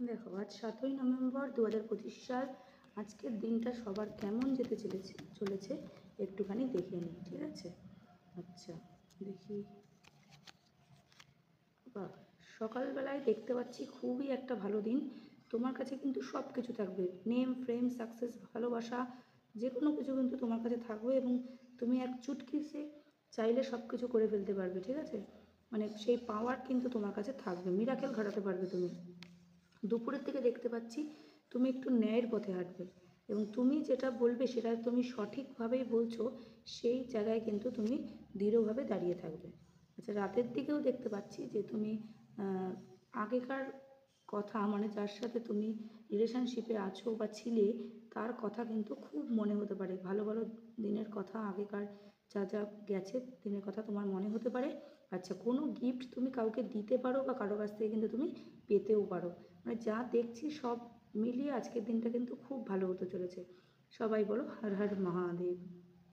দেখো, আজ 7ই নভেম্বর 2025 সাল। আজকের দিনটা সবার কেমন যেতে চলেছে একটুখানি দেখে নিই, ঠিক আছে? আচ্ছা, দেখি। বাহ, সকালবেলায় দেখতে পাচ্ছি খুবই একটা ভালো দিন। তোমার কাছে কিন্তু সব কিছু থাকবে, নেম, ফ্রেম, সাকসেস, ভালোবাসা, যে কোনো কিছু কিন্তু তোমার কাছে থাকবে এবং তুমি এক চুটকিতে চাইলে সব কিছু করে ফেলতে পারবে, ঠিক আছে? মানে সেই পাওয়ার কিন্তু তোমার কাছে থাকবে, মিরাকেল ঘটাতে পারবে তুমি। দুপুরের দিকে দেখতে পাচ্ছি তুমি একটু ন্যায়ের পথে হাঁটবে এবং তুমি যেটা বলবে সেটা তুমি সঠিকভাবেই বলছো, সেই জায়গায় কিন্তু তুমি দৃঢ়ভাবে দাঁড়িয়ে থাকবে। আচ্ছা, রাতের দিকেও দেখতে পাচ্ছি যে তুমি আগেকার কথা, মানে যার সাথে তুমি রিলেশনশিপে আছো বা ছিলে, তার কথা কিন্তু খুব মনে হতে পারে। ভালো ভালো দিনের কথা, আগেকার যা যা গেছে দিনের কথা তোমার মনে হতে পারে। আচ্ছা, কোনো গিফট তুমি কাউকে দিতে পারো বা কারো কাছ থেকে কিন্তু তুমি পেতেও পারো। মানে যা দেখছি সব মিলিয়ে আজকের দিনটা কিন্তু খুব ভালো হতে চলেছে। সবাই বলো হর হর মহাদেব।